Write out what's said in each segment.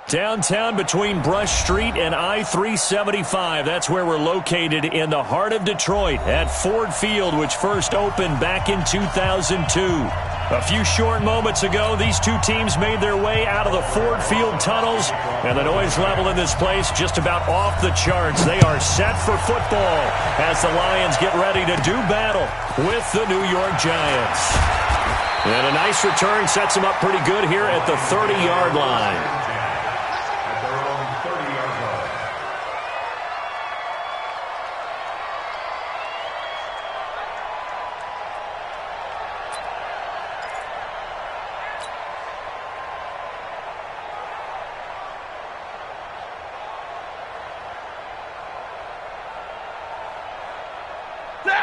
Downtown between Brush Street and I-375. That's where we're located in the heart of Detroit at Ford Field, which first opened back in 2002. A few short moments ago, these two teams made their way out of the Ford Field tunnels, and the noise level in this place just about off the charts. They are set for football as the Lions get ready to do battle with the New York Giants. And a nice return sets them up pretty good here at the 30-yard line.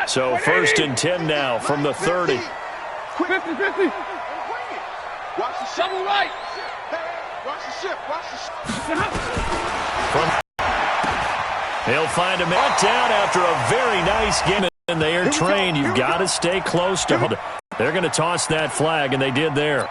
So 1st and 10 now from the 30. 50-50. Watch the shovel right. Watch the ship. Watch the ship. He'll find him out down after a very nice game in the air train. You've got to stay close to him. They're going to toss that flag, and they did there.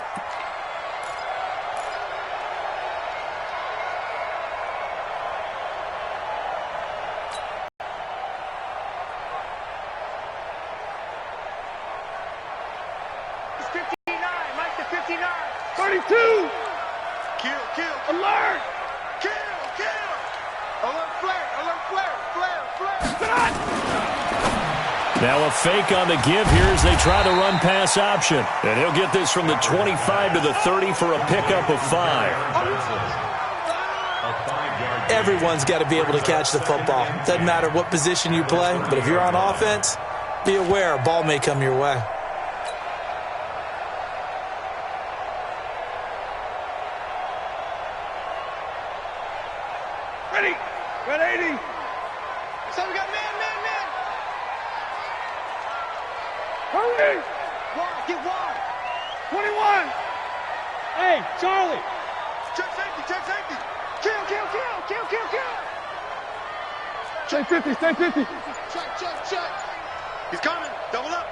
Now a fake on the give here as they try the run-pass option. And he'll get this from the 25 to the 30 for a pickup of 5. Everyone's got to be able to catch the football. Doesn't matter what position you play, but if you're on offense, be aware a ball may come your way. Ready. Ready. So we got man. Hurry! Wide, get wide. 21. Hey, Charlie. Check safety. Kill. Stay 50. Check. He's coming. Double up.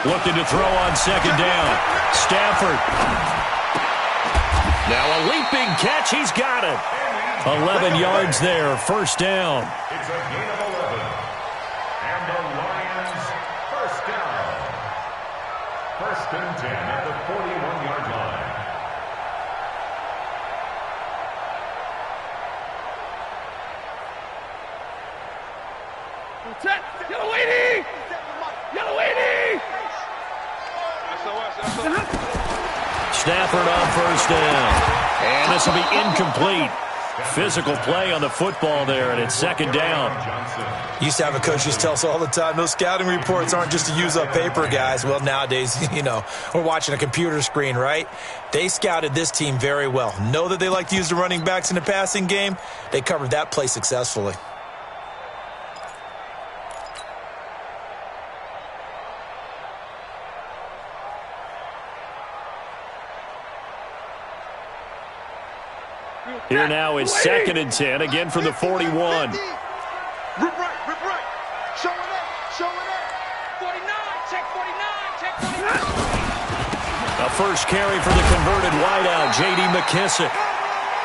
Looking to throw on 2nd down. Stafford. Now a leaping catch. He's got it. 11 yards there. 1st down. It's a gain of 11. And the Lions, 1st down. 1st and 10 at the 41-yard line. Set. Yellow 80. Stafford on 1st down. And this will be incomplete. Physical play on the football there, and it's 2nd down. Used to have a coach just tell us all the time, those scouting reports aren't just to use up paper, guys. Well, nowadays, we're watching a computer screen, right? They scouted this team very well. Know that they like to use the running backs in the passing game. They covered that play successfully. Here now is 2nd and 10, again from the 41. Rip right. Showing up. 49. Check 49. A first carry for the converted wideout, J.D. McKissick.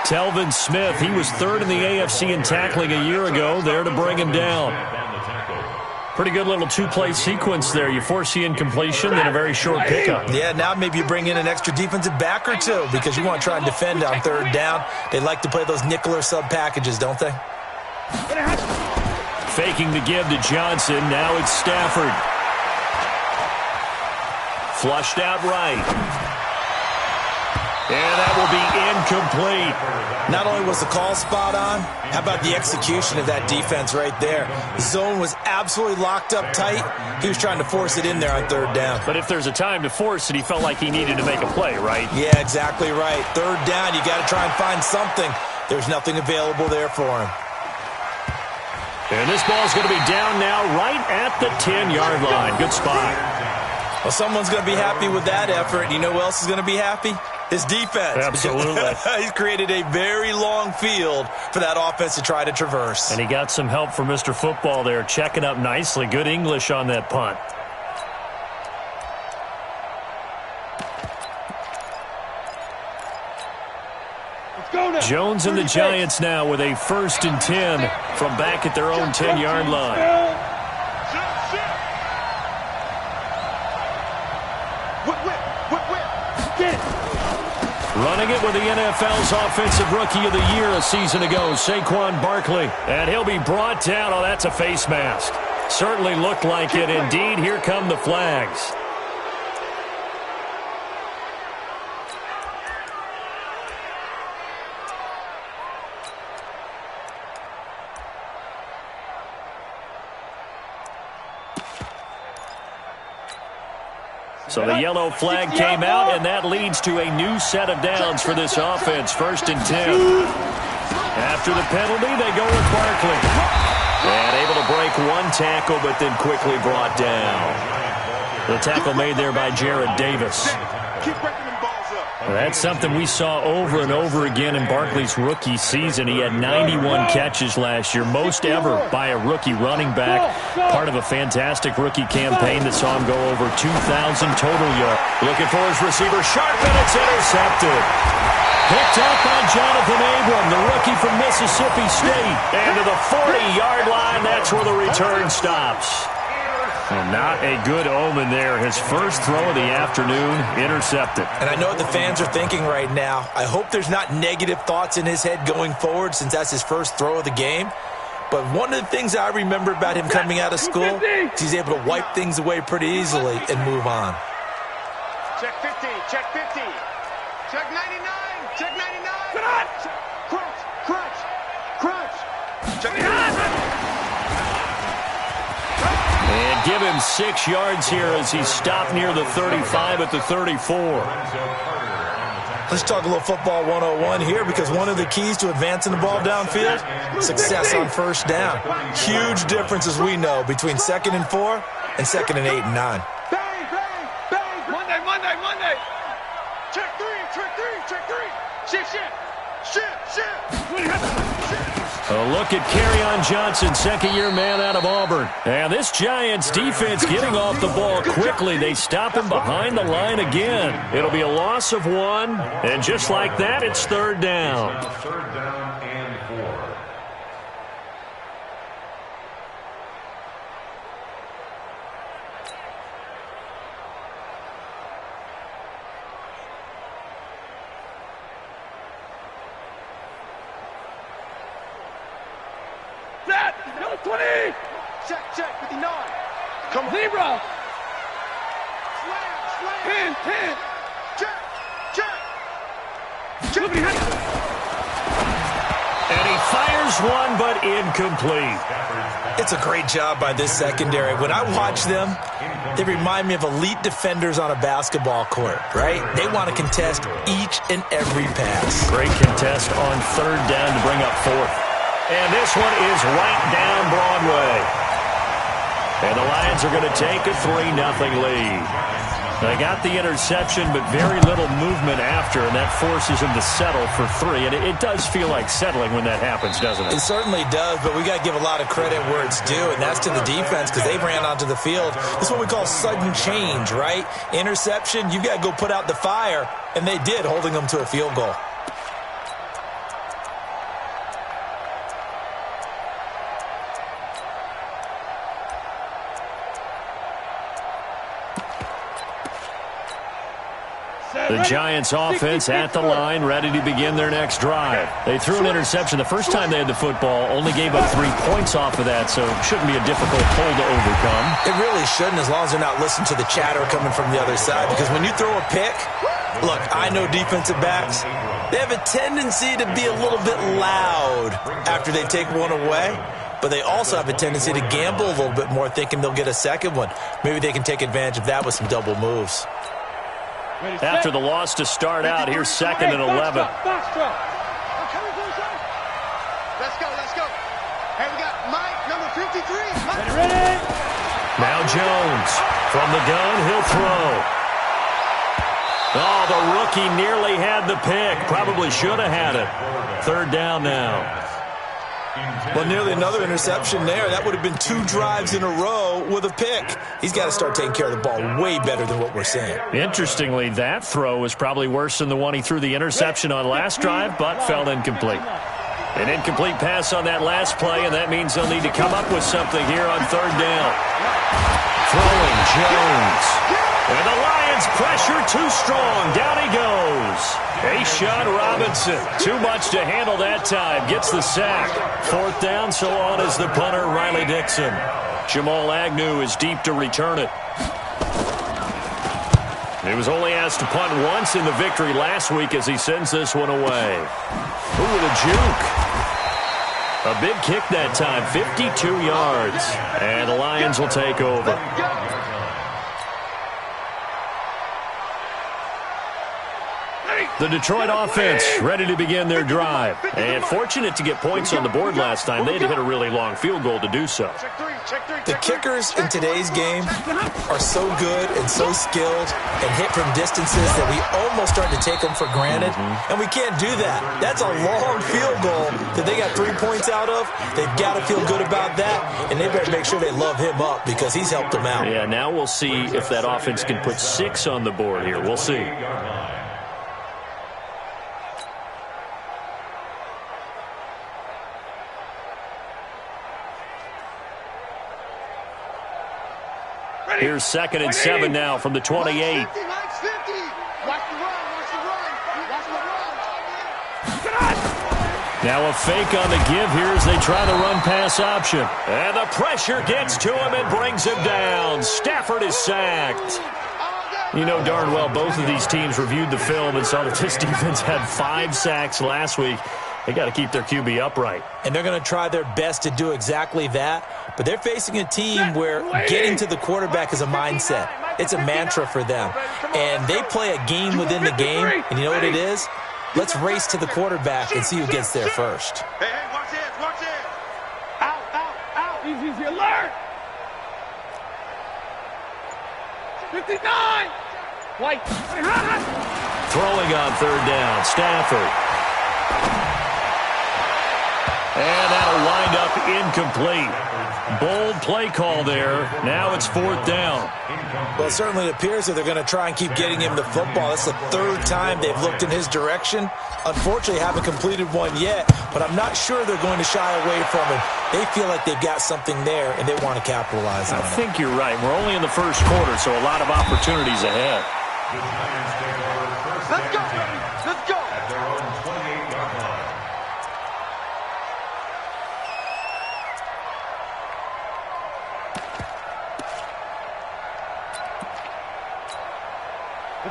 Telvin Smith, he was 3rd in the AFC in tackling a year ago, there to bring him down. Pretty good little 2-play sequence there. You force the incompletion, then a very short pickup. Yeah, now maybe you bring in an extra defensive back or two because you want to try and defend on 3rd down. They like to play those nickel or sub packages, don't they? Faking the give to Johnson. Now it's Stafford. Flushed out right. And that will be incomplete. Not only was the call spot on, how about the execution of that defense right there? The zone was absolutely locked up tight. He was trying to force it in there on 3rd down. But if there's a time to force it, he felt like he needed to make a play, right? Yeah, exactly right. 3rd down, you got to try and find something. There's nothing available there for him. And this ball's going to be down now right at the 10-yard line. Good spot. Well, someone's going to be happy with that effort. You know who else is going to be happy? His defense. Absolutely. He's created a very long field for that offense to try to traverse. And he got some help from Mr. Football there, checking up nicely. Good English on that punt. Jones and the Giants now with a 1st and 10 from back at their own 10-yard line. Running it with the NFL's Offensive Rookie of the Year a season ago, Saquon Barkley. And he'll be brought down. Oh, that's a face mask. Certainly looked like it. Indeed, here come the flags. So the yellow flag came out, and that leads to a new set of downs for this offense. 1st and 10. After the penalty, they go with Barkley. And able to break one tackle, but then quickly brought down. The tackle made there by Jarrad Davis. That's something we saw over and over again in Barkley's rookie season. He had 91 catches last year, most ever by a rookie running back. Part of a fantastic rookie campaign that saw him go over 2,000 total yards. Looking for his receiver, sharp, and it's intercepted. Picked up by Jonathan Abram, the rookie from Mississippi State. And to the 40-yard line, that's where the return stops. And not a good omen there. His first throw of the afternoon, intercepted. And I know what the fans are thinking right now. I hope there's not negative thoughts in his head going forward since that's his first throw of the game. But one of the things I remember about him coming out of school is he's able to wipe things away pretty easily and move on. Check 50, check 50. Check 99, check 99. Crunch, crunch, crunch. Check 99. And give him 6 yards here as he's stopped near the 35 at the 34. Let's talk a little football 101 here, because one of the keys to advancing the ball downfield, success on 1st down. Huge difference, as we know, between 2nd and 4 and 2nd and 8 and 9. Bang, bang, bang. Monday, Monday, Monday. Check 3, check 3, check 3. Shift, shift, shift, shift. A look at Kerryon Johnson, 2nd-year man out of Auburn. And this Giants defense getting off the ball quickly. They stop him behind the line again. It'll be a loss of 1. And just like that, it's 3rd down. 3rd down and 4. Set, number 20. Check, check, 59. Come on. Zebra. Slam, slam. 10. Check, check. Check. And he fires one, but incomplete. It's a great job by this secondary. When I watch them, they remind me of elite defenders on a basketball court, right? They want to contest each and every pass. Great contest on 3rd down to bring up 4th. And this one is right down Broadway. And the Lions are going to take a 3-0 lead. They got the interception, but very little movement after, and that forces them to settle for 3. And it does feel like settling when that happens, doesn't it? It certainly does, but we got to give a lot of credit where it's due, and that's to the defense, because they ran onto the field. This is what we call sudden change, right? Interception, you got to go put out the fire, and they did, holding them to a field goal. The Giants offense at the line, ready to begin their next drive. They threw an interception the first time they had the football, only gave up 3 points off of that, so it shouldn't be a difficult hole to overcome. It really shouldn't, as long as they're not listening to the chatter coming from the other side, because when you throw a pick, look, I know defensive backs, they have a tendency to be a little bit loud after they take one away, but they also have a tendency to gamble a little bit more, thinking they'll get a second one. Maybe they can take advantage of that with some double moves. After the loss to start out, here's 2nd and 11. Let's go, let's go. Hey, we got Mike, number 53. Mike. Ready? Now Jones. From the gun, he'll throw. Oh, the rookie nearly had the pick. Probably should have had it. 3rd down now. Well, nearly another interception there. That would have been 2 drives in a row with a pick. He's got to start taking care of the ball way better than what we're seeing. Interestingly, that throw was probably worse than the one he threw the interception on last drive, but fell incomplete. An incomplete pass on that last play, and that means they'll need to come up with something here on 3rd down. Throwing Jones. And the Lions pressure too strong. Down he goes. Ashawn Robinson. Too much to handle that time. Gets the sack. 4th down, so on is the punter, Riley Dixon. Jamal Agnew is deep to return it. He was only asked to punt once in the victory last week as he sends this one away. Ooh, with a juke. A big kick that time, 52 yards. And the Lions will take over. The Detroit offense ready to begin their drive. And fortunate to get points on the board last time. They had to hit a really long field goal to do so. The kickers in today's game are so good and so skilled and hit from distances that we almost start to take them for granted. And we can't do that. That's a long field goal that they got 3 points out of. They've got to feel good about that. And they better make sure they love him up because he's helped them out. Yeah, now we'll see if that offense can put 6 on the board here. We'll see. Here's 2nd and 7 now from the 28. Watch the run, watch the run, watch the run. Now a fake on the give here as they try the run-pass option. And the pressure gets to him and brings him down. Stafford is sacked. You know darn well both of these teams reviewed the film and saw that this defense had 5 sacks last week. They got to keep their QB upright. And they're going to try their best to do exactly that. But they're facing a team where getting to the quarterback is a mindset. It's a mantra for them. And they play a game within the game. And you know what it is? Let's race to the quarterback and see who gets there first. Hey, watch this, watch this. Out. Easy, alert. 59. White. Throwing on 3rd down, Stafford. And that'll wind up incomplete. Bold play call there. Now it's 4th down. Well, it certainly appears that they're going to try and keep getting him the football. That's the 3rd time they've looked in his direction. Unfortunately, haven't completed one yet, but I'm not sure they're going to shy away from him. They feel like they've got something there, and they want to capitalize on it. I think you're right. We're only in the 1st quarter, so a lot of opportunities ahead. Let's go, baby. Let's go. At their own 28-yard line.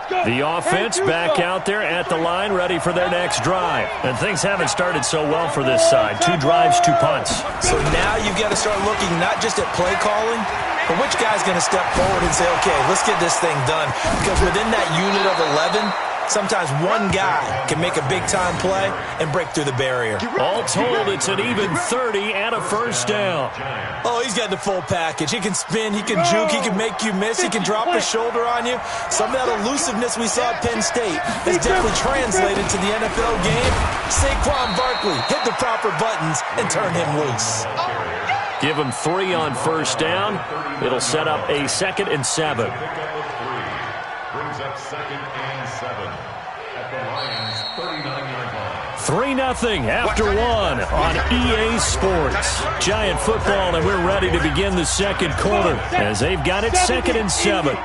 The offense back out there at the line, ready for their next drive. And things haven't started so well for this side. 2 drives, 2 punts. So now you've got to start looking not just at play calling, but which guy's going to step forward and say, okay, let's get this thing done. Because within that unit of 11, sometimes one guy can make a big-time play and break through the barrier. All told, it's an even 30 and a 1st down. Oh, he's got the full package. He can spin, he can juke, he can make you miss, he can drop a shoulder on you. Some of that elusiveness we saw at Penn State has definitely translated to the NFL game. Saquon Barkley hit the proper buttons and turn him loose. Give him 3 on 1st down. It'll set up a 2nd and 7. Brings up 2nd and 7 at the Lions' 39-yard line. 3-0 after 1 on EA Sports. Giant football, and we're ready to begin the 2nd quarter as they've got it 2nd and 7.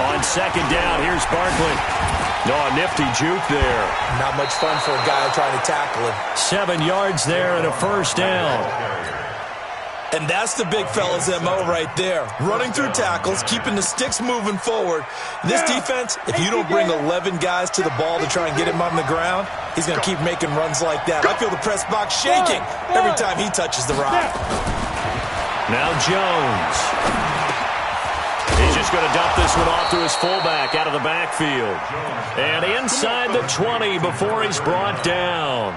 On 2nd down, here's Barkley. No, a nifty juke there. Not much fun for a guy trying to tackle him. 7 yards there and a 1st down. And that's the big fella's MO right there. Running through tackles, keeping the sticks moving forward. This defense, if you don't bring 11 guys to the ball to try and get him on the ground, he's going to keep making runs like that. I feel the press box shaking every time he touches the rock. Now Jones. He's just going to dump this one off to his fullback out of the backfield. And inside the 20 before he's brought down.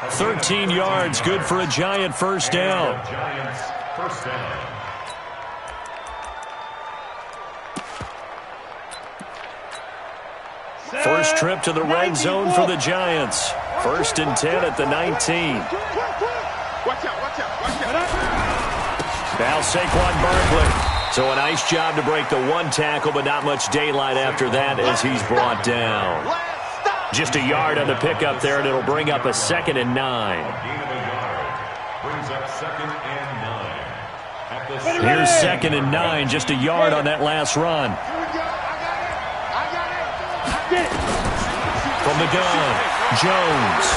13 yards, good for a Giant 1st down. Giants 1st down. First trip to the red zone for the Giants. 1st and 10 at the 19. Watch out, watch out, watch out. Now Saquon Barkley. So a nice job to break the one tackle, but not much daylight after that as he's brought down. Just a yard on the pickup there, and it'll bring up a 2nd and 9. Brings up 2nd and 9. Here's 2nd and 9, just a yard on that last run. From the gun, Jones.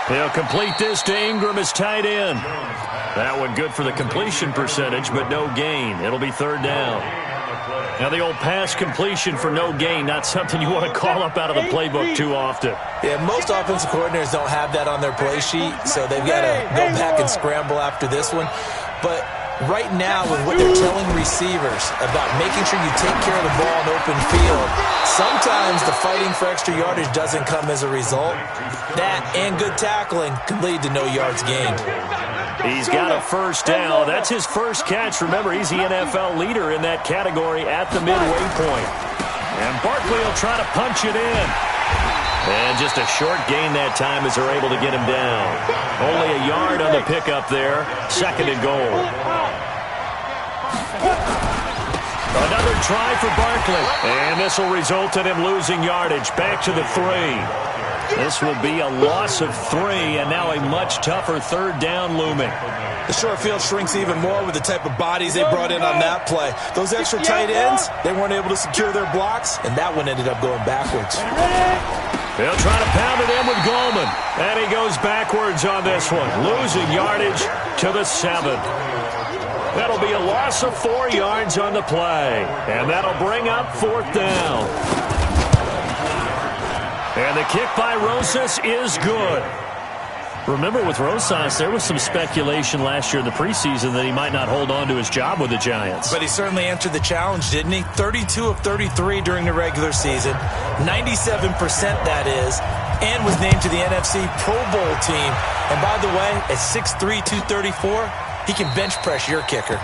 He'll complete this to Ingram as tight end. That one good for the completion percentage, but no gain. It'll be 3rd down. Now the old pass completion for no gain, not something you want to call up out of the playbook too often. Yeah, most offensive coordinators don't have that on their play sheet, so they've got to go back and scramble after this one. But right now, with what they're telling receivers about making sure you take care of the ball in open field, sometimes the fighting for extra yardage doesn't come as a result. That and good tackling can lead to no yards gained. He's got a 1st down. That's his first catch. Remember, he's the NFL leader in that category at the midway point. And Barkley will try to punch it in. And just a short gain that time as they're able to get him down. Only a yard on the pickup there. 2nd and goal. Another try for Barkley. And this will result in him losing yardage. Back to the 3. This will be a loss of 3, and now a much tougher 3rd down looming. The short field shrinks even more with the type of bodies they brought in on that play. Those extra tight ends, they weren't able to secure their blocks, and that one ended up going backwards. They'll try to pound it in with Goldman, and he goes backwards on this one, losing yardage to the 7. That'll be a loss of 4 yards on the play, and that'll bring up 4th down. And the kick by Rosas is good. Remember, with Rosas, there was some speculation last year in the preseason that he might not hold on to his job with the Giants. But he certainly answered the challenge, didn't he? 32 of 33 during the regular season, 97% that is, and was named to the NFC Pro Bowl team. And by the way, at 6'3", 234, he can bench press your kicker.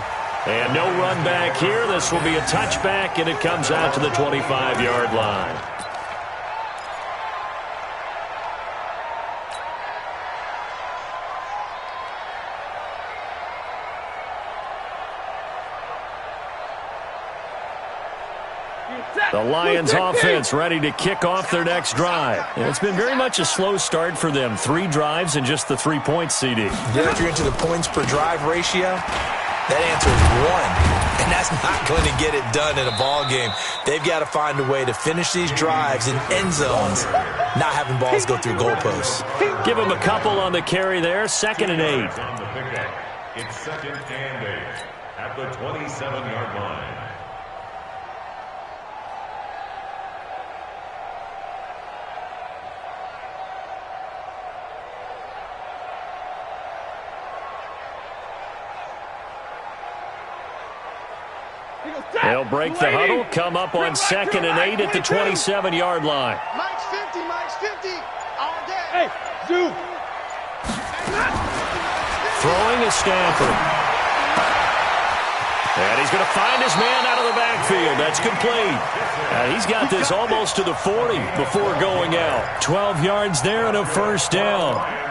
And no run back here. This will be a touchback, and it comes out to the 25-yard line. The Lions offense ready to kick off their next drive. And it's been very much a slow start for them. 3 drives and just the 3 points, CD. Yeah, if you're into the points per drive ratio, that answer is 1. And that's not going to get it done in a ball game. They've got to find a way to finish these drives in end zones, not having balls go through goalposts. Give them a couple on the carry there. 2nd and 8. It's 2nd and 8 at the 27-yard line. They'll break the huddle, come up on 2nd and 8 at the 27-yard line. Mike's 50, Mike's 50. All day. Hey, Zoo. Throwing is Stafford. And he's going to find his man out of the backfield. That's complete. He's got this almost to the 40 before going out. 12 yards there and a 1st down.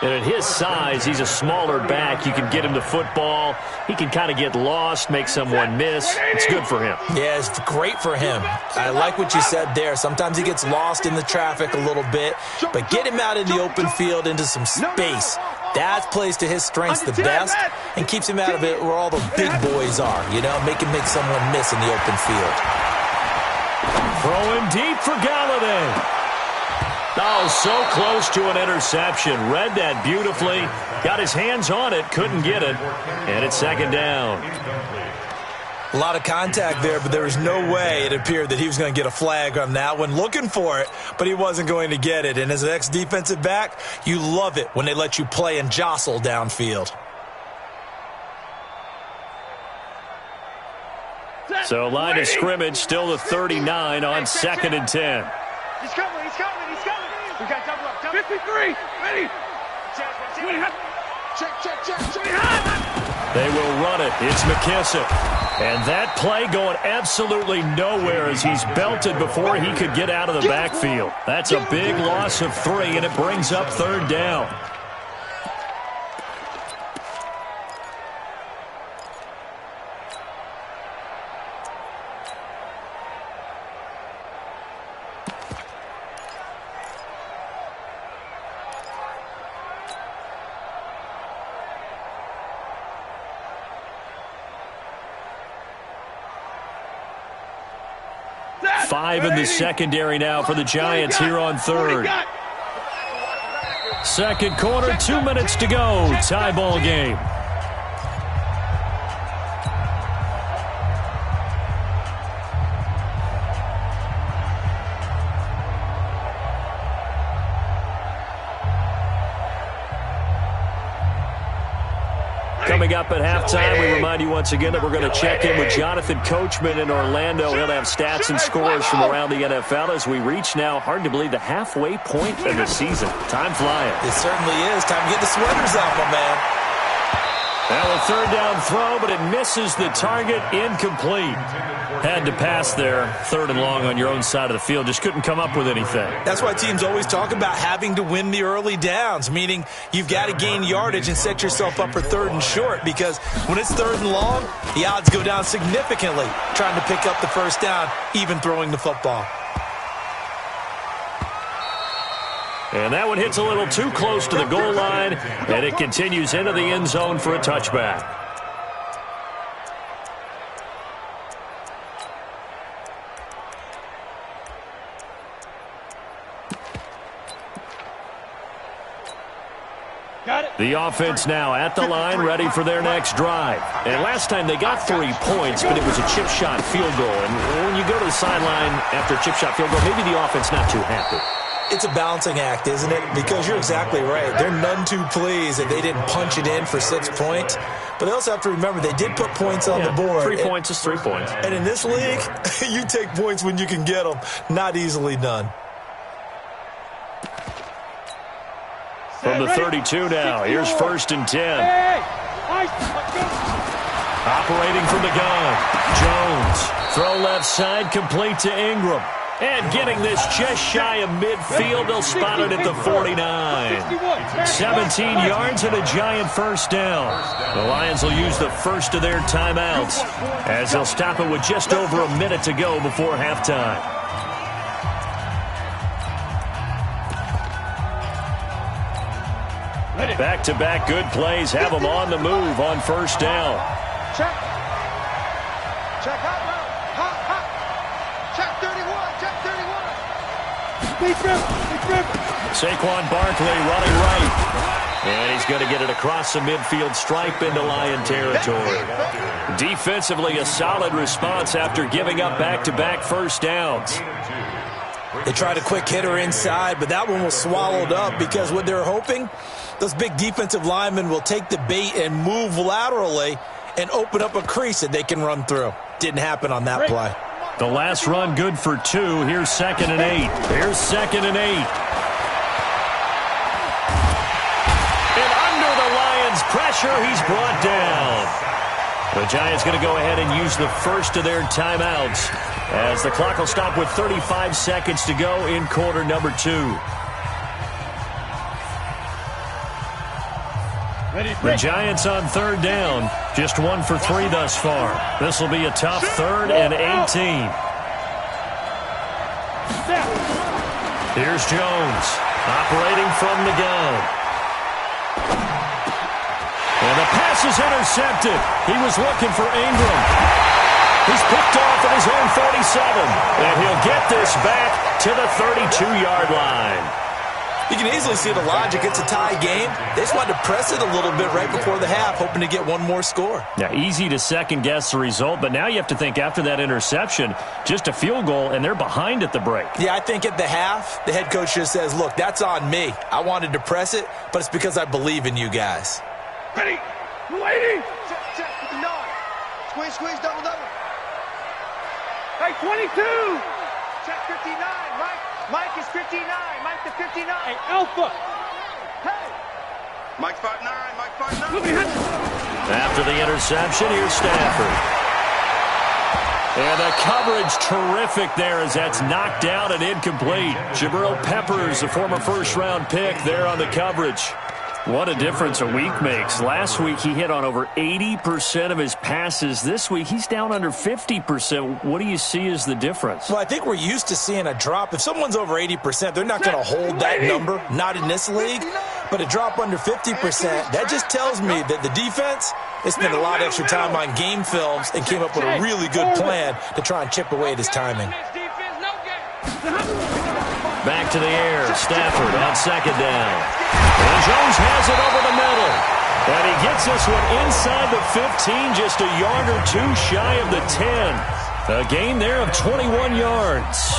And at his size, he's a smaller back. You can get him the football. He can kind of get lost, make someone miss. It's good for him. Yeah, it's great for him. I like what you said there. Sometimes he gets lost in the traffic a little bit, but get him out in the open field into some space. That plays to his strengths the best and keeps him out of it where all the big boys are, you know, make him make someone miss in the open field. Throwing deep for Galladay. Oh, so close to an interception. Read that beautifully. Got his hands on it, couldn't get it. And it's 2nd down. A lot of contact there, but there was no way it appeared that he was going to get a flag on that one. Looking for it, but he wasn't going to get it. And as an ex-defensive back, you love it when they let you play and jostle downfield. So line of scrimmage still the 39 on 2nd and 10. He's coming, he's coming, he's coming. We got double up. 53, ready. Check. They will run it. It's McKissick. And that play going absolutely nowhere as he's belted before he could get out of the backfield. That's a big loss of 3, and it brings up 3rd down. Five in the secondary now for the Giants here on 3rd. Second quarter, 2 minutes to go. Tie ball game. Coming up at halftime, we remind you once again that we're going to check in with Jonathan Coachman in Orlando. He'll have stats and scores from around the NFL as we reach now, hard to believe, the halfway point of the season. Time flying. It certainly is. Time to get the sweaters out, my man. Now a 3rd down throw, but it misses the target. Incomplete. Had to pass there. 3rd and long on your own side of the field. Just couldn't come up with anything. That's why teams always talk about having to win the early downs, meaning you've got to gain yardage and set yourself up for 3rd and short, because when it's 3rd and long, the odds go down significantly trying to pick up the 1st down, even throwing the football. And that one hits a little too close to the goal line, and it continues into the end zone for a touchback. The offense now at the line, ready for their next drive. And last time they got 3 points, but it was a chip shot field goal. And when you go to the sideline after a chip shot field goal, maybe the offense not too happy. It's a balancing act, isn't it? Because you're exactly right. They're none too pleased that they didn't punch it in for 6 points. But they also have to remember they did put points on the board. 3 points is 3 points. And in this league, you take points when you can get them. Not easily done. From the 32 now, here's 1st and 10. Operating from the gun, Jones. Throw left side, complete to Ingram. And getting this just shy of midfield, they'll spot it at the 49. 17 yards and a Giant 1st down. The Lions will use the first of their timeouts as they'll stop it with just over a minute to go before halftime. Back-to-back good plays have them on the move on 1st down. Check. Check out. Hot. Check 31. Check 31. Saquon Barkley running right. And he's going to get it across the midfield stripe into Lion territory. Defensively, a solid response after giving up back-to-back 1st downs. They tried a quick hitter inside, but that one was swallowed up because what they're hoping, those big defensive linemen will take the bait and move laterally and open up a crease that they can run through. Didn't happen on that play. The last run good for 2. Here's 2nd and 8. Here's 2nd and 8. And under the Lions' pressure, he's brought down. The Giants going to go ahead and use the first of their timeouts as the clock will stop with 35 seconds to go in quarter number 2. The Giants on 3rd down, just 1 for 3 thus far. This will be a tough 3rd and 18. Here's Jones, operating from the gun. And the pass is intercepted. He was looking for Ingram. He's picked off at his own 47. And he'll get this back to the 32-yard line. You can easily see the logic. It's a tie game. They just wanted to press it a little bit right before the half, hoping to get one more score. Yeah, easy to second-guess the result, but now you have to think after that interception, just a field goal, and they're behind at the break. Yeah, I think at the half, the head coach just says, look, that's on me. I wanted to press it, but it's because I believe in you guys. Ready. Lady. Check. No. Squeeze, double. Hey, 22. Check 59. Mike is 59. Mike the 59. Hey, Alpha. Hey. Mike 5'9". After the interception, here's Stafford. And the coverage terrific there as that's knocked down and incomplete. Jabril Peppers, a former first-round pick, there on the coverage. What a difference a week makes. Last week he hit on over 80% of his passes. This week he's down under 50%. What do you see as the difference? Well, I think we're used to seeing a drop. If someone's over 80%, they're not going to hold that number, not in this league. But a drop under 50%, that just tells me that the defense, they spent a lot of extra time on game films and came up with a really good plan to try and chip away at his timing. Back to the air. Stafford on second down. And Jones has it over the middle. And he gets this one inside the 15, just a yard or two shy of the 10. A gain there of 21 yards.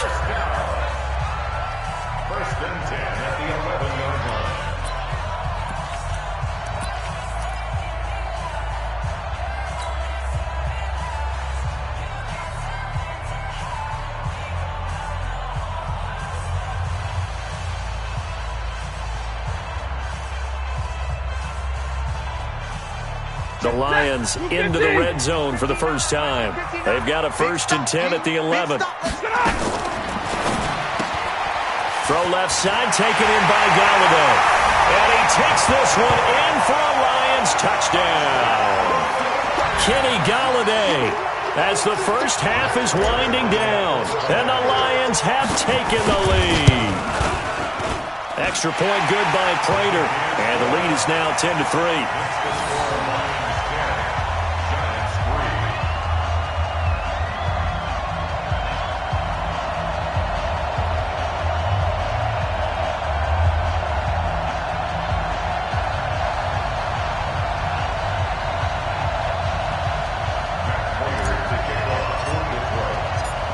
First and 10 at the 11-yard line. The Lions into the red zone for the first time. They've got a 1st and 10 at the 11. Throw left side, taken in by Galladay. And he takes this one in for a Lions touchdown. Kenny Galladay as the first half is winding down. And the Lions have taken the lead. Extra point good by Prater. And the lead is now 10-3.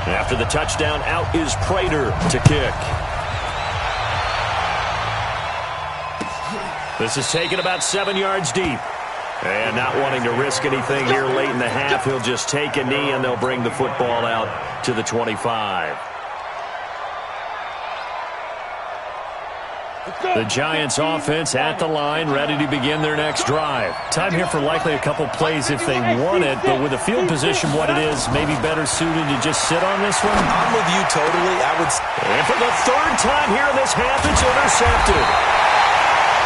After the touchdown, out is Prater to kick. This is taken about 7 yards deep. And not wanting to risk anything here late in the half, he'll just take a knee and they'll bring the football out to the 25. The Giants offense at the line, ready to begin their next drive. Time here for likely a couple plays if they want it, but with the field position what it is, maybe better suited to just sit on this one? I'm with you totally. And for the third time here in this half, it's intercepted.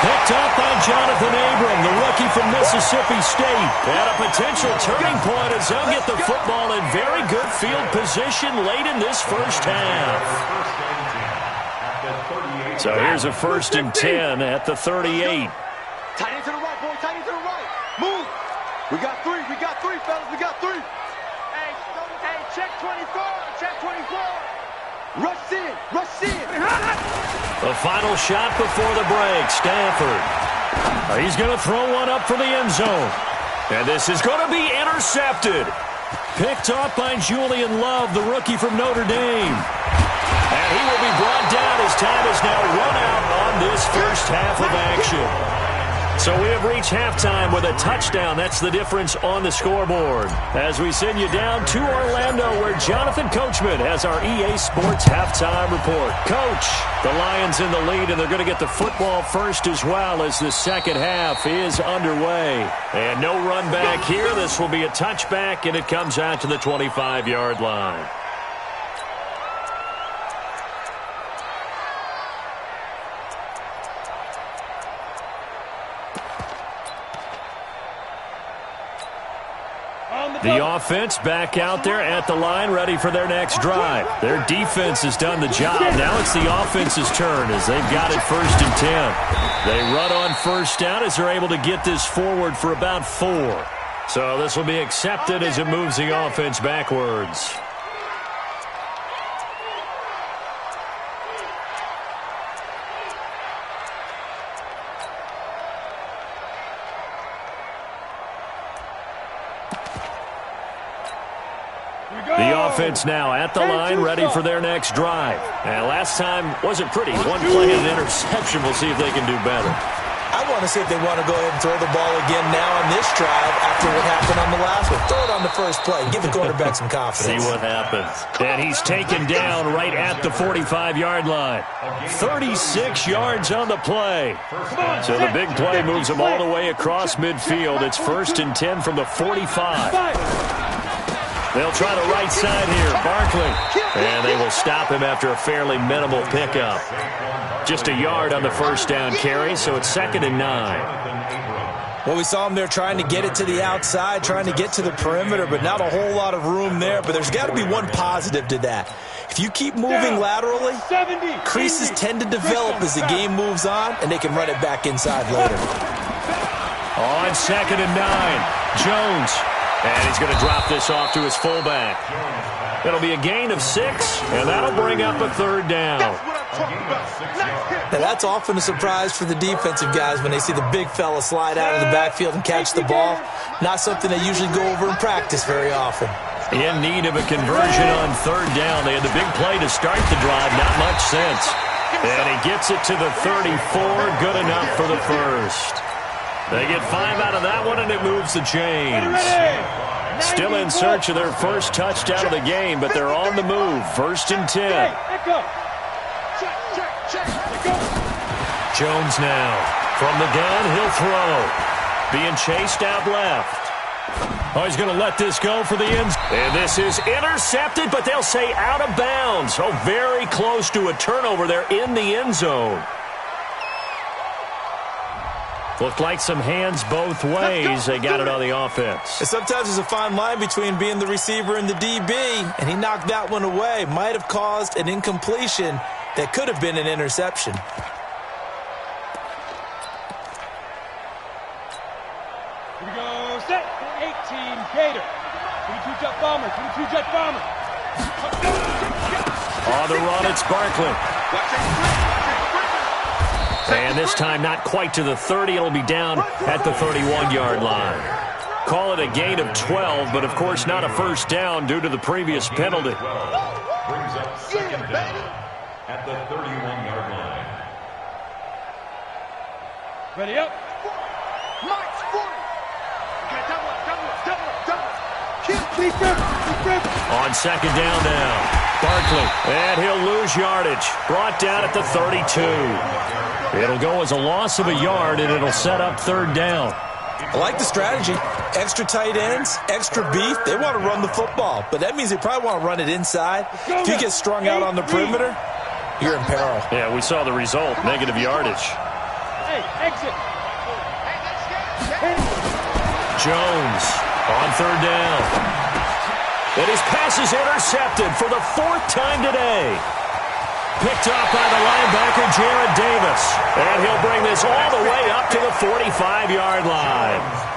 Picked up by Jonathan Abram, the rookie from Mississippi State. And a potential turning point as they'll get the football in very good field position late in this first half. So here's a 1st and 10 at the 38. Tight end to the right, boy. Tight end to the right. Move. We got three. We got three, fellas. We got three. Hey, check 24. Check 24. Rush in. Rush in. The final shot before the break. Stafford. He's going to throw one up for the end zone. And this is going to be intercepted. Picked up by Julian Love, the rookie from Notre Dame. And he will be brought down as time is now run out on this first half of action. So we have reached halftime with a touchdown. That's the difference on the scoreboard. As we send you down to Orlando where Jonathan Coachman has our EA Sports halftime report. Coach, the Lions in the lead, and they're going to get the football first as well as the second half is underway. And no run back here. This will be a touchback, and it comes out to the 25-yard line. The offense back out there at the line, ready for their next drive. Their defense has done the job. Now it's the offense's turn as they've got it 1st and 10. They run on first down as they're able to get this forward for about 4. So this will be accepted as it moves the offense backwards. The offense now at the line, ready for their next drive. And last time wasn't pretty. One play and an interception. We'll see if they can do better. I want to see if they want to go ahead and throw the ball again now on this drive after what happened on the last one. Throw it on the first play. Give the quarterback some confidence. See what happens. And he's taken down right at the 45-yard line. 36 yards on the play. So the big play moves him all the way across midfield. It's 1st and 10 from the 45. They'll try the right side here. Barkley. And they will stop him after a fairly minimal pickup. Just a yard on the first down carry, so it's 2nd and 9. Well, we saw him there trying to get it to the outside, trying to get to the perimeter, but not a whole lot of room there. But there's got to be one positive to that. If you keep moving laterally, creases tend to develop as the game moves on, and they can run it back inside later. On 2nd and 9, Jones. And he's going to drop this off to his fullback. It'll be a gain of 6, and that'll bring up a 3rd down. Now, that's often a surprise for the defensive guys when they see the big fella slide out of the backfield and catch the ball. Not something they usually go over in practice very often. In need of a conversion on 3rd down. They had the big play to start the drive, not much sense. And he gets it to the 34, good enough for the first. They get 5 out of that one, and it moves the chains. Still in search of their first touchdown of the game, but they're on the move. 1st and 10. Jones now. From the gun, he'll throw. Being chased out left. Oh, he's going to let this go for the end. And this is intercepted, but they'll say out of bounds. Oh, very close to a turnover there in the end zone. Looked like some hands both ways. They got it on the offense. And sometimes there's a fine line between being the receiver and the DB, and he knocked that one away. Might have caused an incompletion that could have been an interception. Here we go, set, 18, Gator. 22 jet bomber, 22 jet bomber. On the run, it's Barkley. And this time not quite to the 30. It'll be down at the 31-yard line. Call it a gain of 12, but of course not a first down due to the previous penalty. Brings up 2nd down at the 31-yard line. Ready up. March 40. Okay, double up. On 2nd down now, Barkley, and he'll lose yardage. Brought down at the 32. It'll go as a loss of a yard, and it'll set up 3rd down. I like the strategy. Extra tight ends, extra beef. They want to run the football, but that means they probably want to run it inside. If you get strung out on the perimeter, you're in peril. Yeah, we saw the result, negative yardage. Hey, exit. Jones on 3rd down. And his pass is intercepted for the 4th time today. Picked off by the linebacker, Jared Davis. And he'll bring this all the way up to the 45-yard line.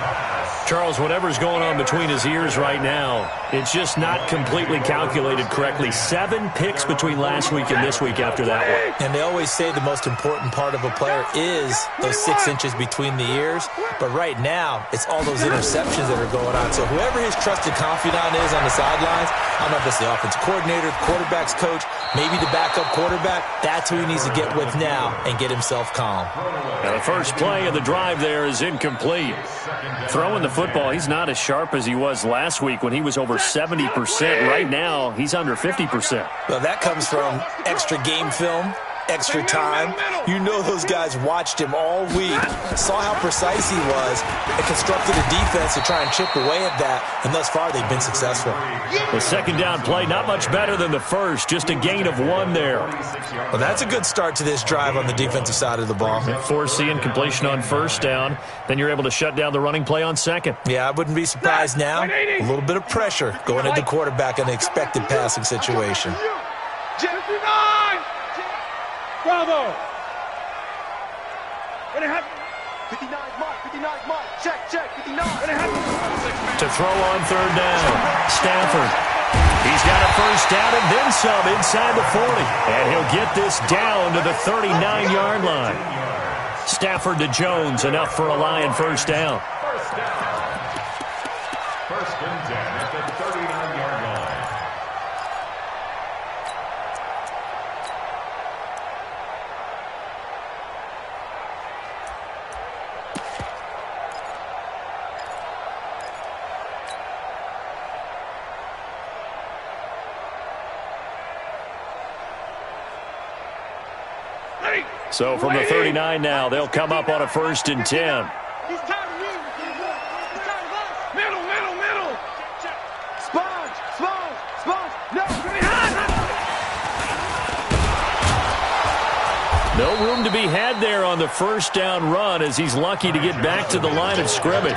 Charles, whatever's going on between his ears right now, it's just not completely calculated correctly. 7 picks between last week and this week after that one. And they always say the most important part of a player is those 6 inches between the ears. But right now, it's all those interceptions that are going on. So whoever his trusted confidant is on the sidelines, I don't know if it's the offensive coordinator, the quarterback's coach, maybe the backup quarterback, that's who he needs to get with now and get himself calm. Now the first play of the drive there is incomplete. Throwing the football, he's not as sharp as he was last week when he was over 70%. Right now, he's under 50%. Well, that comes from extra game film, extra time. You know those guys watched him all week, saw how precise he was, and constructed a defense to try and chip away at that, and thus far they've been successful. The 2nd down play, not much better than the first, just a gain of 1 there. Well, that's a good start to this drive on the defensive side of the ball. Foreseeing completion on 1st down, then you're able to shut down the running play on 2nd. Yeah, I wouldn't be surprised now. A little bit of pressure going at the quarterback in the expected passing situation. Bravo. 59 mark, 59 mark. Check, 59. To throw on 3rd down, Stafford. He's got a first down and then some inside the 40. And he'll get this down to the 39-yard line. Stafford to Jones, enough for a Lion first down. 1st and 10 at the 39-yard line. So from the 39 now, they'll come up on a 1st and 10. He's tired of you. He's tired of us. Middle. Sponge. No room to be had there on the first down run as he's lucky to get back to the line of scrimmage.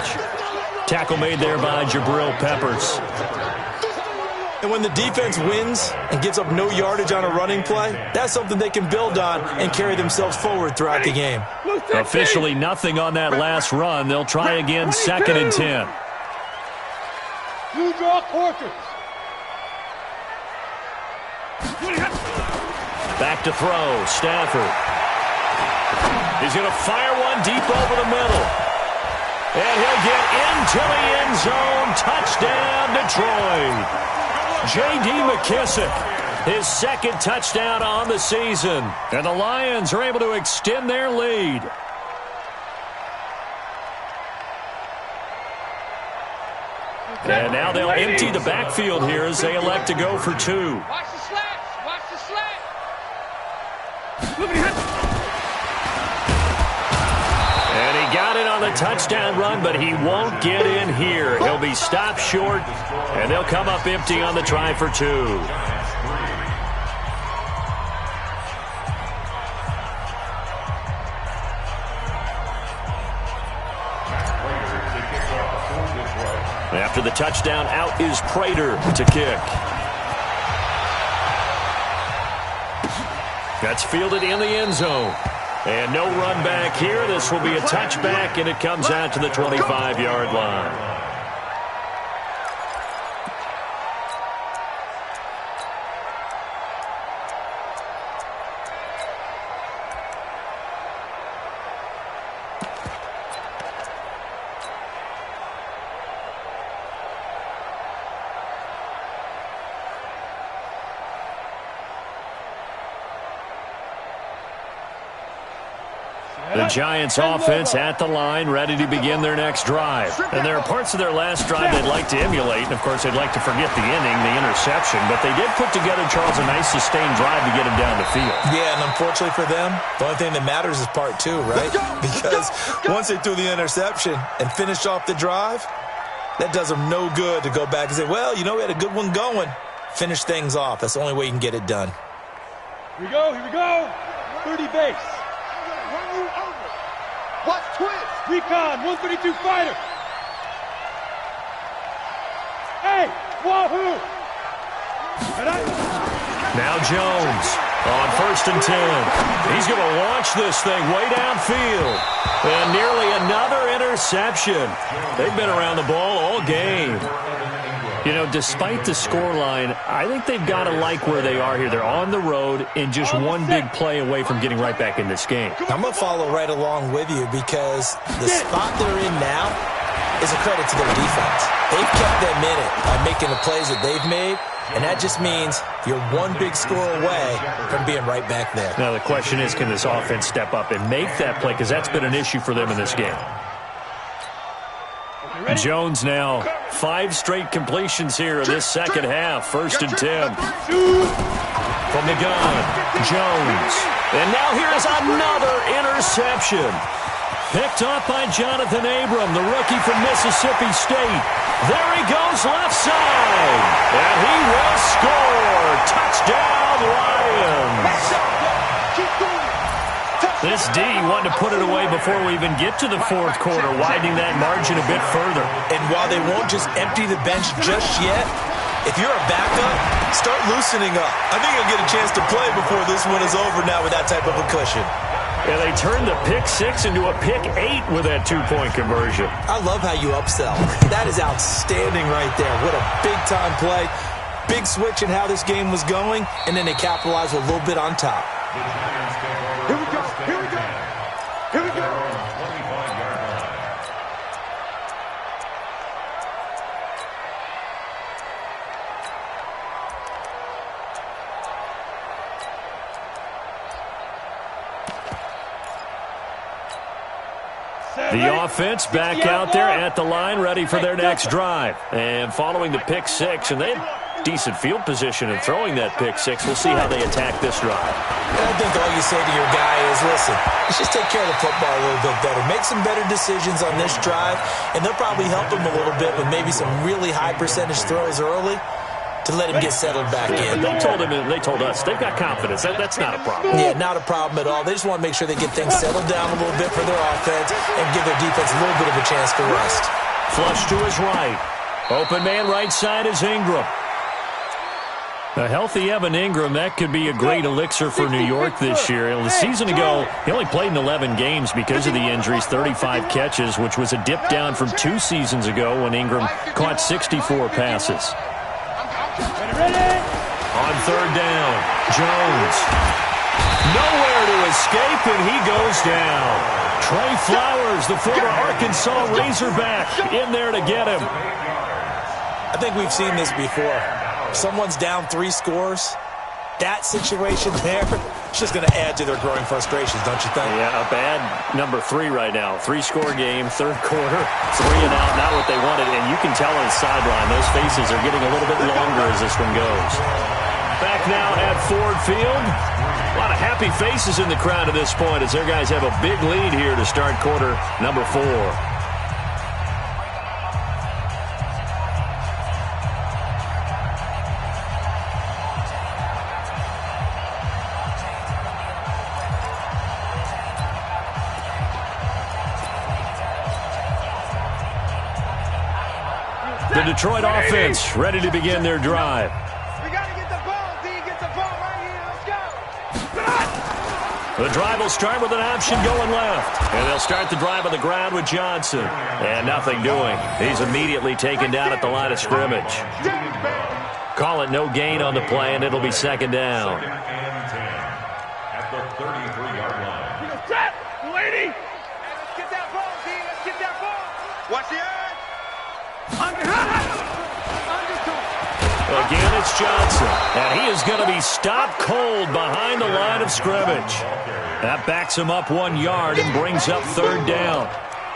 Tackle made there by Jabril Peppers. And when the defense wins and gives up no yardage on a running play, that's something they can build on and carry themselves forward throughout the game. Officially nothing on that last run. They'll try again, 2nd and 10. You draw quarters. Back to throw, Stafford. He's going to fire one deep over the middle. And he'll get into the end zone. Touchdown, Detroit. J.D. McKissick, his 2nd touchdown on the season. And the Lions are able to extend their lead. And now they'll empty the backfield here as they elect to go for 2. Watch the slats. Watch the slat. And he got it on the touchdown run, but he won't get in here. He'll be stopped short, and they'll come up empty on the try for 2. After the touchdown, out is Prater to kick. That's fielded in the end zone. And no run back here. This will be a touchback, and it comes out to the 25-yard line. The Giants offense at the line, ready to begin their next drive. And there are parts of their last drive they'd like to emulate. And, of course, they'd like to forget the inning, the interception. But they did put together, Charles, a nice sustained drive to get him down the field. Yeah, and unfortunately for them, the only thing that matters is part 2, right? Because once they threw the interception and finished off the drive, that does them no good to go back and say, well, you know, we had a good one going. Finish things off. That's the only way you can get it done. Here we go. Here we go. 30 base. Watch twist. Recon, 132 fighter. Hey, wahoo! Now Jones on 1st and 10. He's going to launch this thing way downfield. And nearly another interception. They've been around the ball all game. You know, despite the scoreline, I think they've got to like where they are here. They're on the road and just one big play away from getting right back in this game. I'm going to follow right along with you because the spot they're in now is a credit to their defense. They've kept them in it by making the plays that they've made, and that just means you're one big score away from being right back there. Now, the question is, can this offense step up and make that play? Because that's been an issue for them in this game. Jones now 5 straight completions here in this second half. 1st and 10. From the gun, Jones. And now here's another interception. Picked up by Jonathan Abram, the rookie from Mississippi State. There he goes left side. And he will score. Touchdown, Lions. This D wanted to put it away before we even get to the 4th quarter, widening that margin a bit further. And while they won't just empty the bench just yet, if you're a backup, start loosening up. I think you'll get a chance to play before this one is over now with that type of a cushion. And they turned the pick 6 into a pick 8 with that 2-point conversion. I love how you upsell. That is outstanding right there. What a big-time play. Big switch in how this game was going, and then they capitalized with a little bit on top. Here we go. Here we go. Here we go. The offense back out there at the line, ready for their next drive. And following the pick 6, and they had decent field position in throwing that pick 6. We'll see how they attack this drive. I think all you say to your guy is, listen, let's just take care of the football a little bit better. Make some better decisions on this drive, and they'll probably help him a little bit with maybe some really high percentage throws early to let him get settled back in. They told us they've got confidence. That's not a problem. Yeah, not a problem at all. They just want to make sure they get things settled down a little bit for their offense and give their defense a little bit of a chance to rest. Flush to his right. Open man right side is Ingram. A healthy Evan Ingram, that could be a great elixir for New York this year. The season ago, he only played in 11 games because of the injuries, 35 catches, which was a dip down from 2 seasons ago when Ingram caught 64 passes. On third down, Jones. Nowhere to escape, and he goes down. Trey Flowers, the former Arkansas Razorback, in there to get him. I think we've seen this before. Someone's down 3 scores. That situation there, it's just going to add to their growing frustrations, don't you think? Yeah, a bad number 3 right now. 3-score game, third quarter, 3 and out, not what they wanted. And you can tell on the sideline, those faces are getting a little bit longer as this one goes. Back now at Ford Field. A lot of happy faces in the crowd at this point as their guys have a big lead here to start quarter number 4. The Detroit offense ready to begin their drive. We got to get the ball, D. Get the ball right here. Let's go. The drive will start with an option going left. And they'll start the drive on the ground with Johnson. And nothing doing. He's immediately taken down at the line of scrimmage. Call it no gain on the play, and it'll be second down. Second and 10 at the 33-yard line. Set, lady. Let's get that ball, D. Let's get that ball. Watch the edge. Again, it's Johnson, and he is going to be stopped cold behind the line of scrimmage. That backs him up 1 yard and brings up third down.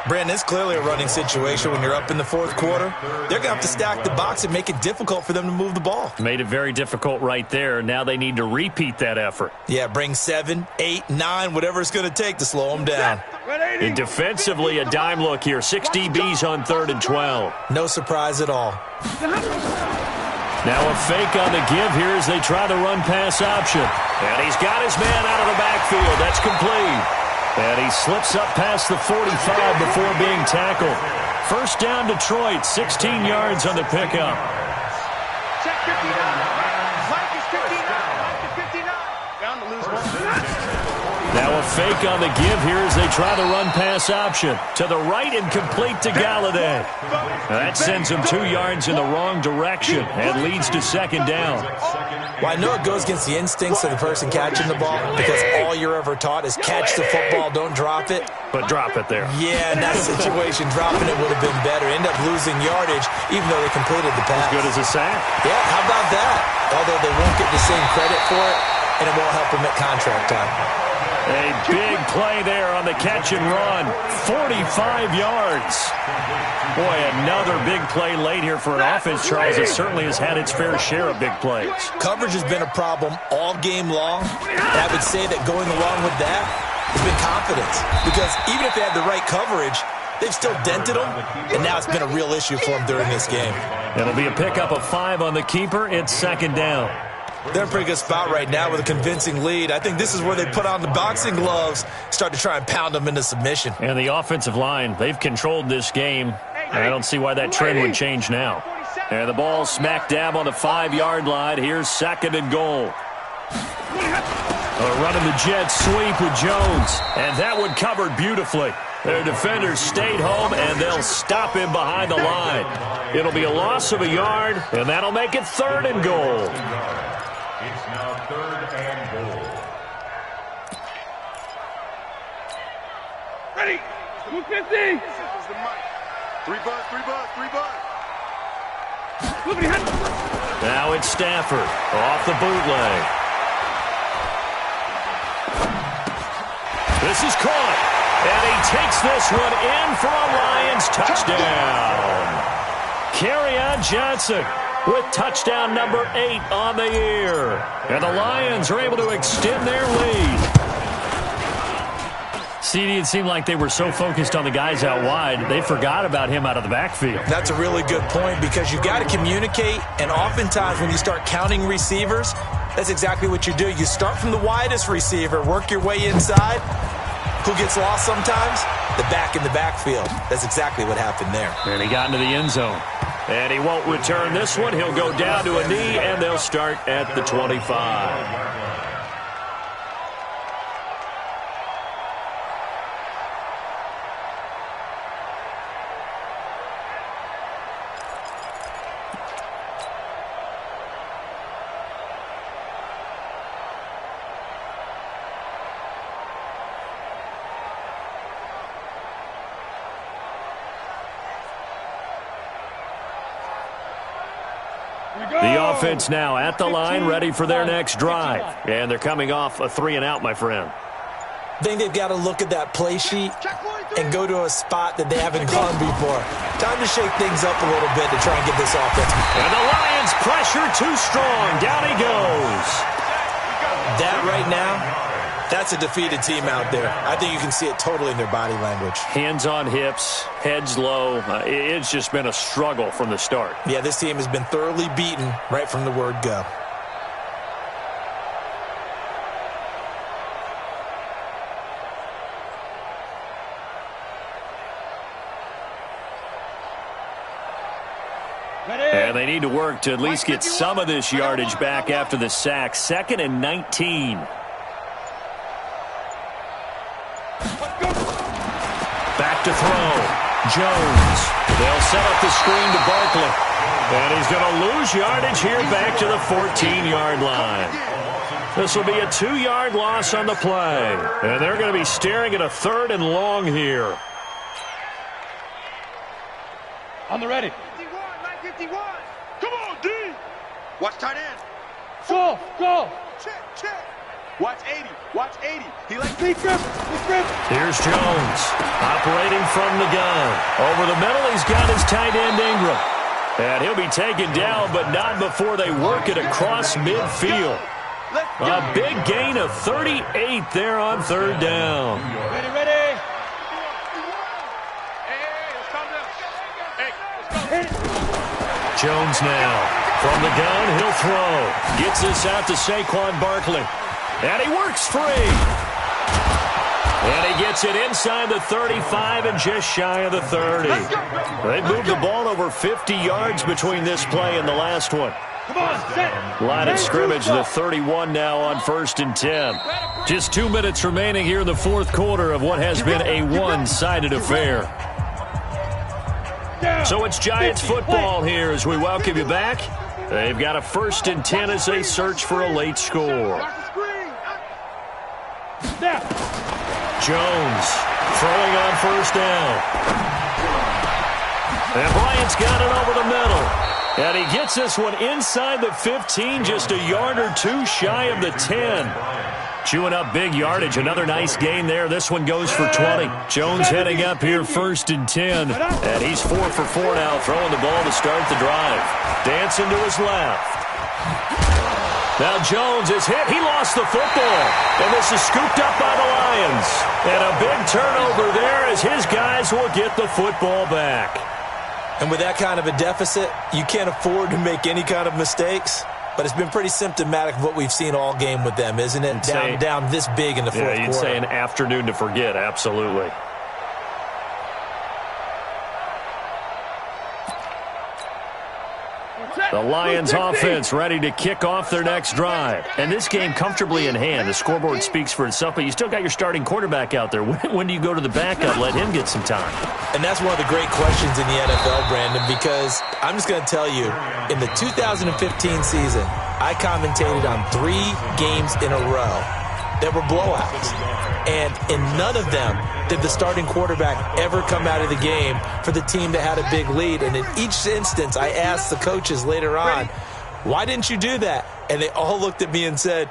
Brandon, it's clearly a running situation when you're up in the fourth quarter. They're going to have to stack the box and make it difficult for them to move the ball. Made it very difficult right there. Now they need to repeat that effort. Yeah, bring 7, 8, 9, whatever it's going to take to slow them down. And defensively, a dime look here. 6 DBs on 3rd and 12. No surprise at all. Now a fake on the give here as they try the run-pass option. And he's got his man out of the backfield. That's complete. And he slips up past the 45 before being tackled. First down, Detroit. 16 yards on the pickup. Check 59. Mike is 59. Mike is 59. Down to lose one. Now a fake on the give here as they try the run-pass option. To the right and complete to Galladay. That sends him 2 yards in the wrong direction and leads to second down. Well, I know it goes against the instincts of the person catching the ball because all you're ever taught is catch the football, don't drop it. But drop it there. Yeah, in that situation, dropping it would have been better. End up losing yardage even though they completed the pass. As good as a sack. Yeah, how about that? Although they won't get the same credit for it, and it won't help them at contract time. A big play there on the catch and run. 45 yards. Boy, another big play late here for an offense, Charles, that certainly has had its fair share of big plays. Coverage has been a problem all game long. And I would say that going along with that has been confidence. Because even if they had the right coverage, they've still dented them, and now it's been a real issue for them during this game. It'll be a pickup of 5 on the keeper. It's second down. They're in a pretty good spot right now with a convincing lead. I think this is where they put on the boxing gloves, start to try and pound them into submission. And the offensive line, they've controlled this game. I don't see why that trend would change now. And the ball smack dab on the 5-yard line. Here's second and goal. Running the jet sweep with Jones. And that one covered beautifully. Their defenders stayed home, and they'll stop him behind the line. It'll be a loss of a yard, and that'll make it third and goal. It's now 3rd and goal. Ready. 250. 3 buzz, 3 buzz, 3 buzz. Now it's Stafford off the bootleg. This is caught, and he takes this one in for a Lions touchdown. Kerryon Johnson with touchdown number 8 on the year. And the Lions are able to extend their lead. CD, it seemed like they were so focused on the guys out wide, they forgot about him out of the backfield. That's a really good point because you've got to communicate, and oftentimes when you start counting receivers, that's exactly what you do. You start from the widest receiver, work your way inside. Who gets lost sometimes? The back in the backfield. That's exactly what happened there. And he got into the end zone. And he won't return this one. He'll go down to a knee, and they'll start at the 25. The offense now at the line, ready for their next drive. And they're coming off a 3-and-out, my friend. I think they've got to look at that play sheet and go to a spot that they haven't gone before. Time to shake things up a little bit to try and get this offense. And the Lions pressure too strong. Down he goes. That right now, that's a defeated team out there. I think you can see it totally in their body language. Hands on hips, heads low. It's just been a struggle from the start. Yeah, this team has been thoroughly beaten right from the word go. And they need to work to at least get some of this yardage back after the sack. 2nd and 19. Back to throw. Jones. They'll set up the screen to Barkley. And he's going to lose yardage here back to the 14-yard line. This will be a 2-yard loss on the play. And they're going to be staring at a 3rd and long here. On the ready. 51. Come on, D. Watch tight end. Go. Check. Watch 80. Watch 80. He likes Big grip. Here's Jones operating from the gun. Over the middle, he's got his tight end Ingram. And he'll be taken down, but not before they work it across midfield. A big gain of 38 there on 3rd down. Ready. Jones now. From the gun, he'll throw. Gets this out to Saquon Barkley. And he works free. And he gets it inside the 35 and just shy of the 30. They've moved the ball over 50 yards between this play and the last one. Come on, set. Line of scrimmage, the 31 now on 1st and 10. Just 2 minutes remaining here in the 4th quarter of what has been a one-sided affair. So it's Giants football here as we welcome you back. They've got a 1st and 10 as they search for a late score. Jones throwing on 1st down. And Bryant's got it over the middle. And he gets this one inside the 15, just a yard or two shy of the 10. Chewing up big yardage. Another nice gain there. This one goes for 20. Jones heading up here 1st and 10. And he's 4 for 4 now, throwing the ball to start the drive. Dancing to his left. Now Jones is hit. He lost the football. And this is scooped up by the Lions. And a big turnover there as his guys will get the football back. And with that kind of a deficit, you can't afford to make any kind of mistakes. But it's been pretty symptomatic of what we've seen all game with them, isn't it? Down this big in the 4th quarter. Yeah, you'd say an afternoon to forget, absolutely. The Lions offense ready to kick off their next drive. And this game comfortably in hand. The scoreboard speaks for itself, but you still got your starting quarterback out there. When do you go to the backup, let him get some time? And that's one of the great questions in the NFL, Brandon, because I'm just going to tell you, in the 2015 season, I commentated on 3 games in a row that were blowouts. And in none of them did the starting quarterback ever come out of the game for the team that had a big lead. And in each instance, I asked the coaches later on, why didn't you do that? And they all looked at me and said,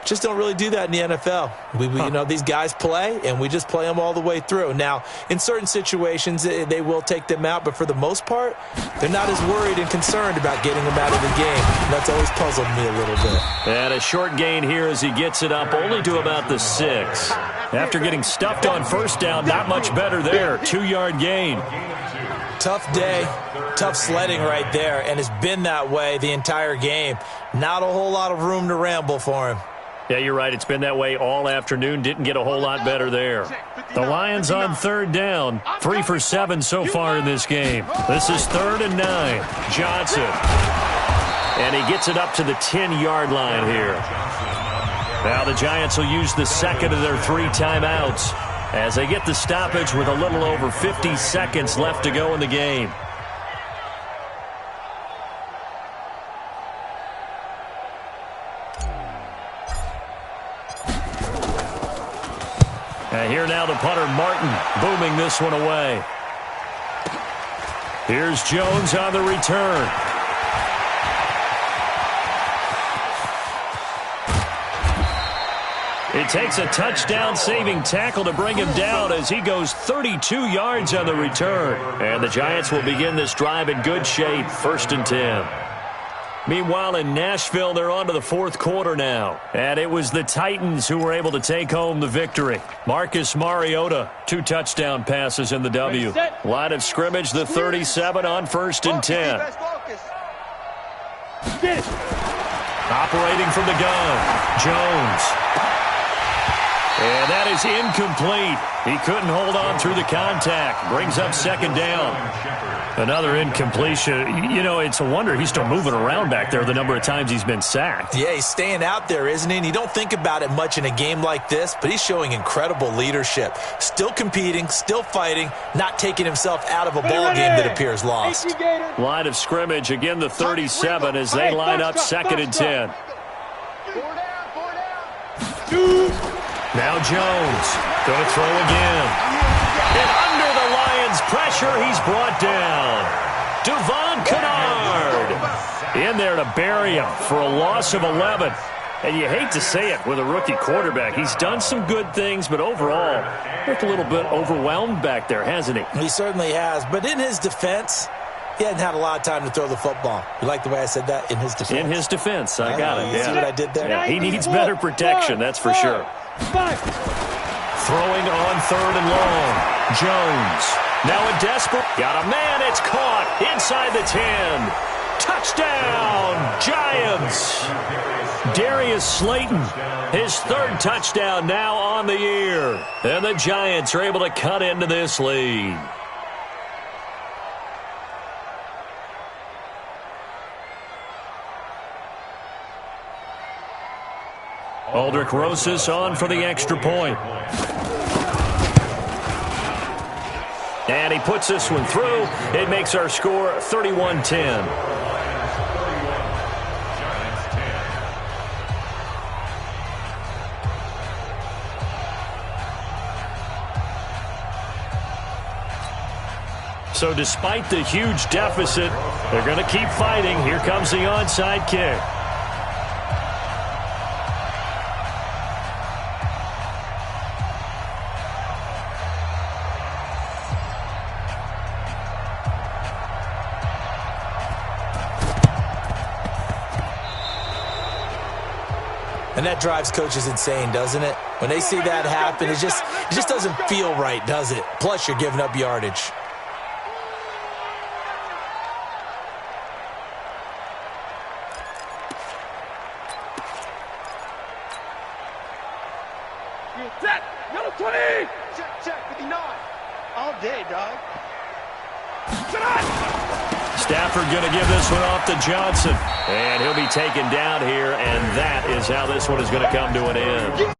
just don't really do that in the NFL. You know, these guys play, and we just play them all the way through. Now, in certain situations, they will take them out, but for the most part, they're not as worried and concerned about getting them out of the game. And that's always puzzled me a little bit. And a short gain here as he gets it up only to about the 6. After getting stuffed on first down, not much better there. 2-yard gain. Tough day, tough sledding right there, and it's been that way the entire game. Not a whole lot of room to ramble for him. Yeah, you're right. It's been that way all afternoon. Didn't get a whole lot better there. The Lions on third down. 3 for 7 so far in this game. This is 3rd and 9. Johnson. And he gets it up to the 10-yard line here. Now the Giants will use the second of their 3 timeouts as they get the stoppage with a little over 50 seconds left to go in the game. And here now the punter, Martin, booming this one away. Here's Jones on the return. It takes a touchdown-saving tackle to bring him down as he goes 32 yards on the return. And the Giants will begin this drive in good shape, 1st and 10. Meanwhile, in Nashville, they're on to the 4th quarter now. And it was the Titans who were able to take home the victory. Marcus Mariota, 2 touchdown passes in the W. Line of scrimmage, the 37 on 1st and 10. Operating from the gun, Jones. And that is incomplete. He couldn't hold on through the contact. Brings up 2nd down. Another incompletion. You know, it's a wonder he's still moving around back there the number of times he's been sacked. Yeah, he's staying out there, isn't he? And you don't think about it much in a game like this, but he's showing incredible leadership. Still competing, still fighting, not taking himself out of a ball game that appears lost. Line of scrimmage, again the 37 as they line up 2nd and 10. Now Jones, going to throw again. And under the Lions' pressure, he's brought down. Devon Kennard in there to bury him for a loss of 11. And you hate to say it with a rookie quarterback. He's done some good things, but overall, looked a little bit overwhelmed back there, hasn't he? He certainly has. But in his defense, he hadn't had a lot of time to throw the football. You like the way I said that? In his defense. In his defense, I got it. You see what I did there? Yeah, he needs better protection, that's for sure. Throwing on 3rd and long. Jones. Now a desperate. Got a man. It's caught inside the 10. Touchdown, Giants. Darius Slayton, his 3rd touchdown now on the year. And the Giants are able to cut into this lead. Aldrich Rosas on for the extra point. And he puts this one through. It makes our score 31-10. So despite the huge deficit, they're going to keep fighting. Here comes the onside kick. And that drives coaches insane, doesn't it? When they see that happen, it just doesn't feel right, does it? Plus, you're giving up yardage. Set! Yellow 20! Check, 59. All day, dog. Stafford going to give this one off to Johnson. And he'll be taken down here, and that is how this one is going to come to an end.